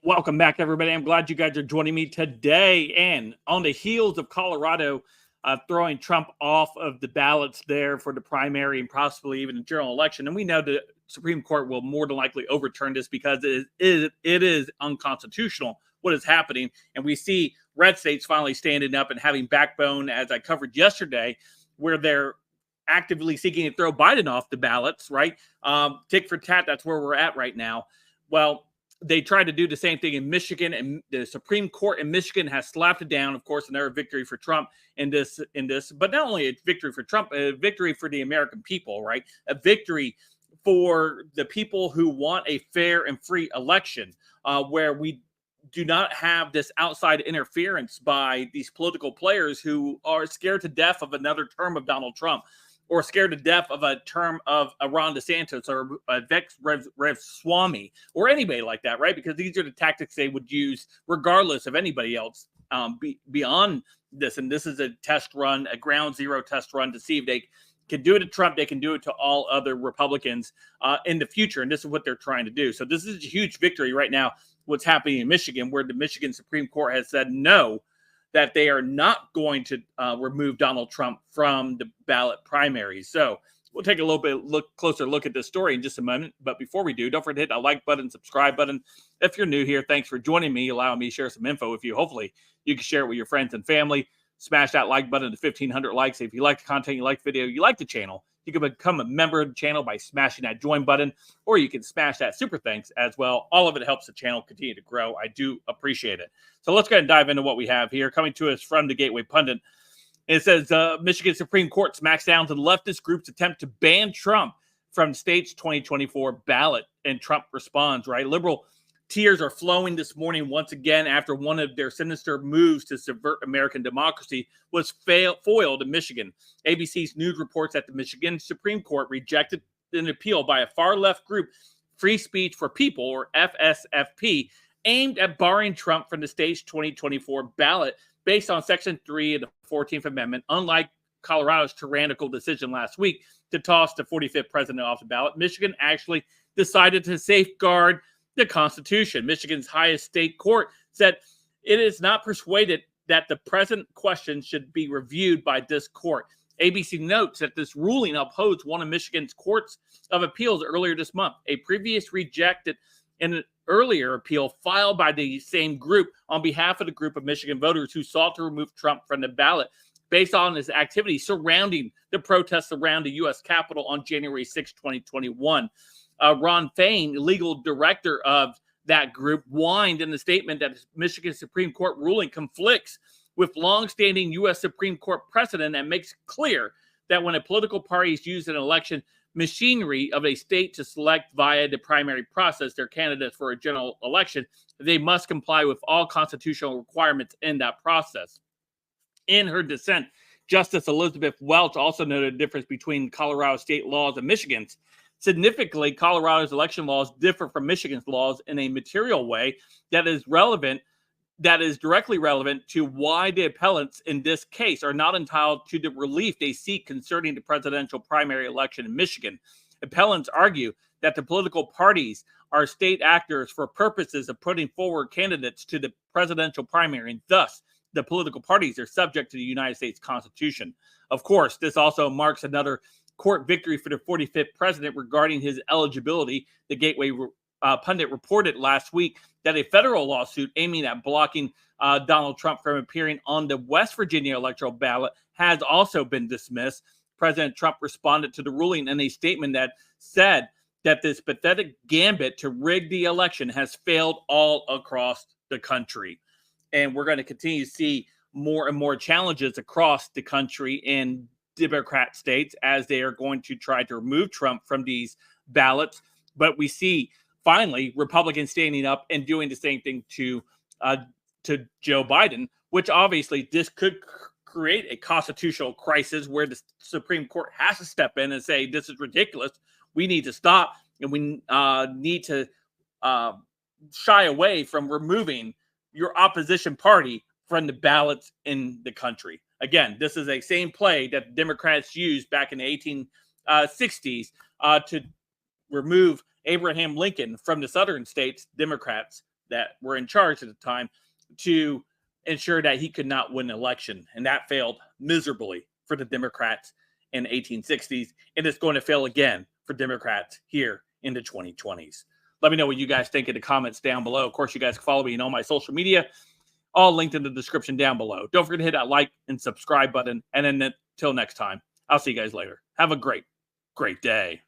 Welcome back, everybody. I'm glad you guys are joining me today. And on the heels of Colorado throwing Trump off of the ballots there for the primary and possibly even the general election, and we know the Supreme Court will more than likely overturn this because it is unconstitutional what is happening. And we see red states finally standing up and having backbone, as I covered yesterday, where they're actively seeking to throw Biden off the ballots, right? Tick for tat, that's where we're at right now. Well, they tried to do the same thing in Michigan, and the Supreme Court in Michigan has slapped it down. Of course, another victory for Trump in this, but not only a victory for Trump, a victory for the American people, right? A victory for the people who want a fair and free election, where we do not have this outside interference by these political players who are scared to death of another term of Donald Trump, or scared to death of a term of Ron DeSantis or Vivek Ramaswamy or anybody like that, right? Because these are the tactics they would use regardless of anybody else beyond this. And this is a test run, a ground zero test run to see if they can do it to Trump. They can do it to all other Republicans in the future. And this is what they're trying to do. So this is a huge victory right now, what's happening in Michigan, where the Michigan Supreme Court has said no, that they are not going to remove Donald Trump from the ballot primaries. So we'll take a little bit closer look at this story in just a moment. But before we do, don't forget to hit that like button, subscribe button. If you're new here, thanks for joining me, allowing me to share some info with you. Hopefully, you can share it with your friends and family. Smash that like button to 1,500 likes. If you like the content, you like the video, you like the channel, you can become a member of the channel by smashing that join button, or you can smash that super thanks as well. All of it helps the channel continue to grow. I do appreciate it. So let's go ahead and dive into what we have here. Coming to us from the Gateway Pundit, it says Michigan Supreme Court smacks down to leftist groups attempt to ban Trump from state's 2024 ballot, and Trump responds, right? Liberal tears are flowing this morning once again after one of their sinister moves to subvert American democracy was foiled in Michigan. ABC's news reports that the Michigan Supreme Court rejected an appeal by a far-left group, Free Speech for People, or FSFP, aimed at barring Trump from the state's 2024 ballot based on Section 3 of the 14th Amendment. Unlike Colorado's tyrannical decision last week to toss the 45th president off the ballot, Michigan actually decided to safeguard the Constitution. Michigan's highest state court said it is not persuaded that the present question should be reviewed by this court. ABC notes that this ruling upholds one of Michigan's courts of appeals earlier this month. A previous rejected an earlier appeal filed by the same group on behalf of the group of Michigan voters who sought to remove Trump from the ballot based on his activity surrounding the protests around the U.S. Capitol on January 6, 2021. Ron Fain, legal director of that group, whined in the statement that Michigan Supreme Court ruling conflicts with longstanding U.S. Supreme Court precedent and makes clear that when a political party is used in election machinery of a state to select via the primary process their candidates for a general election, they must comply with all constitutional requirements in that process. In her dissent, Justice Elizabeth Welch also noted the difference between Colorado state laws and Michigan's. Significantly, Colorado's election laws differ from Michigan's laws in a material way that is directly relevant to why the appellants in this case are not entitled to the relief they seek concerning the presidential primary election in Michigan. Appellants argue that the political parties are state actors for purposes of putting forward candidates to the presidential primary, and thus the political parties are subject to the United States Constitution. Of course, this also marks another court victory for the 45th president regarding his eligibility. The Gateway Pundit reported last week that a federal lawsuit aiming at blocking Donald Trump from appearing on the West Virginia electoral ballot has also been dismissed. President Trump responded to the ruling in a statement that said that this pathetic gambit to rig the election has failed all across the country. And we're going to continue to see more and more challenges across the country in Democrat states as they are going to try to remove Trump from these ballots. But we see finally Republicans standing up and doing the same thing to Joe Biden, which obviously this could create a constitutional crisis where the Supreme Court has to step in and say, this is ridiculous. We need to stop, and we need to shy away from removing your opposition party from the ballots in the country. Again, this is a same play that Democrats used back in the 1860s to remove Abraham Lincoln from the southern states. Democrats that were in charge at the time to ensure that he could not win an election. And that failed miserably for the Democrats in the 1860s. And it's going to fail again for Democrats here in the 2020s. Let me know what you guys think in the comments down below. Of course, you guys can follow me on all my social media, all linked in the description down below. Don't forget to hit that like and subscribe button. And then until next time, I'll see you guys later. Have a great day.